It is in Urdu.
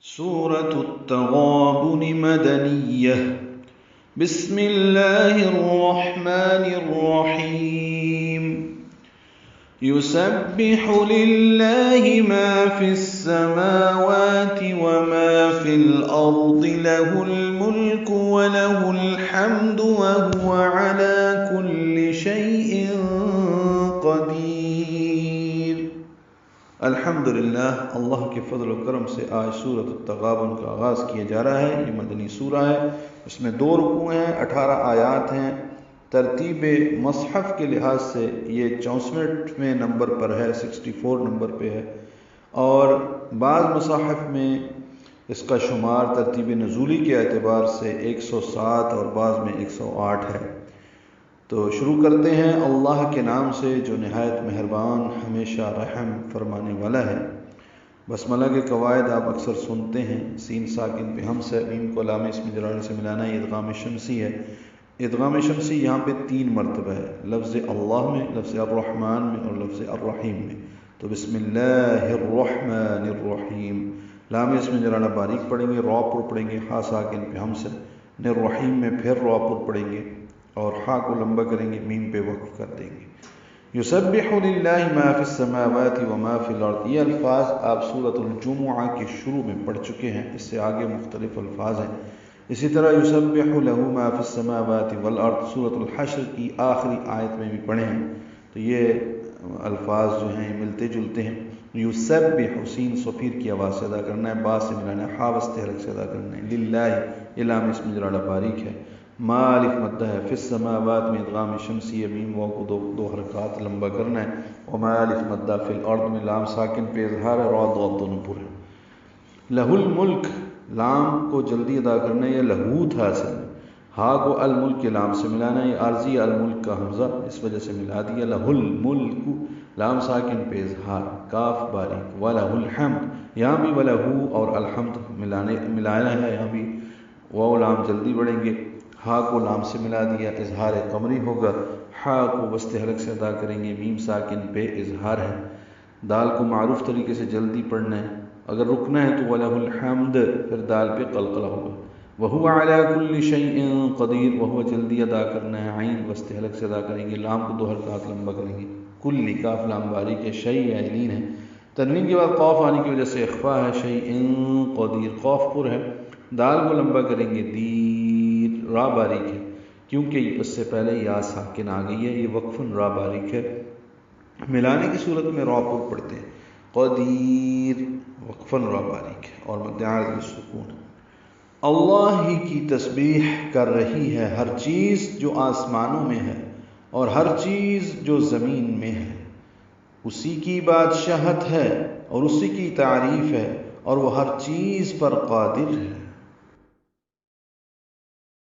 سورة التغابن مدنية. بسم الله الرحمن الرحيم. يسبح لله ما في السماوات وما في الأرض له الملك وله الحمد وهو على كل شيء قدير. الحمدللہ، اللہ کے فضل و کرم سے آج سورۃ التغابن کا آغاز کیا جا رہا ہے۔ یہ مدنی سورہ ہے، اس میں 2 رکوع ہیں، 18 آیات ہیں۔ ترتیب مصحف کے لحاظ سے یہ 64ویں نمبر پر ہے، 64 نمبر پہ ہے، اور بعض مصاحف میں اس کا شمار ترتیب نزولی کے اعتبار سے 107 اور بعض میں 108 ہے۔ تو شروع کرتے ہیں اللہ کے نام سے جو نہایت مہربان، ہمیشہ رحم فرمانے والا ہے۔ بسملہ کے قواعد آپ اکثر سنتے ہیں، سین ساکن پہ ہم سے، میم کو علامہ اسم جلالہ سے ملانا، یہ ادغام شمسی ہے۔ ادغام شمسی یہاں پہ 3 مرتبہ ہے، لفظ اللہ میں، لفظ الرحمن میں اور لفظ الرحیم میں۔ تو بسم اللہ الرحمن الرحیم، لام اسم جلالہ باریک پڑھیں گے، را پر پڑھیں گے، ہا ساکن پہ ہم سے، الرحیم میں پھر را پر پڑھیں گے اور ہا کو لمبا کریں گے، میم پہ وقف کر دیں گے۔ یسبح للہ ما فی السماوات وما فی الارض، یہ الفاظ آپ سورۃ الجمعہ کے شروع میں پڑھ چکے ہیں، اس سے آگے مختلف الفاظ ہیں۔ اسی طرح یسبح لہ ما فی السماوات والارض سورۃ الحشر کی آخری آیت میں بھی پڑھے ہیں، تو یہ الفاظ جو ہیں ملتے جلتے ہیں۔ یسبح، سین صفیر کی آواز سے ادا کرنا ہے، با سے ملانا ہے، ہا وسط حلق سے ادا کرنا ہے۔ للہ، لام اسم جلالہ باریک ہے، ما الف مدہ ہے، فی السماوات میں ادغام شمسی، میم واو کو دو حرکات لمبا کرنا ہے، وما الف مدہ، فی الارض میں لام ساکن پہ اظہار ہے، را ضاد دونوں پورے۔ لہ الملک، لام کو جلدی ادا کرنا ہے، یہ لہو تھا اصل میں، ہا کو الملک کے لام سے ملانا ہے، یہ عارضی الملک کا حمزہ اس وجہ سے ملا دیا۔ لہ الملک، لام ساکن پہ اظہار، کاف باریک، ولہ الحمد، یہاں بھی ولہ اور الحمد ملانا ہے، یہاں بھی واو لام جلدی بڑھیں گے، ہا کو لام سے ملا دیا، اظہار قمری ہوگا، ہا کو وسط حلق سے ادا کریں گے، میم ساکن پہ اظہار ہے۔ دال کو معروف طریقے سے جلدی پڑھنا ہے، اگر رکنا ہے تو وَلَهُ الْحَمْدُ، پھر دال پہ قلقلہ ہوگا۔ وَهُوَ عَلَى كُلِّ شَيْءٍ قَدِيرٌ، وَهُوَ جلدی ادا کرنا ہے، عین وسط حلق سے ادا کریں گے، لام کو 2 حرکات لمبا کریں گے، کلی، کاف لام باریک ہے، شیء عینین ہے، تنوین کے بعد قاف آنے کی وجہ سے اخفا ہے، شیء قدیر، قاف پر ہے، دال کو لمبا کریں گے، دیر، را باریک ہے کیونکہ اس سے پہلے یا ساکن آ گئی ہے، یہ وقفاً را باریک ہے، ملانے کی صورت میں را پر پڑھتے ہیں، قدیر وقفاً را باریک ہے اور مد عارض بالسکون۔ اللہ ہی کی تسبیح کر رہی ہے ہر چیز جو آسمانوں میں ہے اور ہر چیز جو زمین میں ہے، اسی کی بادشاہت ہے اور اسی کی تعریف ہے اور وہ ہر چیز پر قادر ہے۔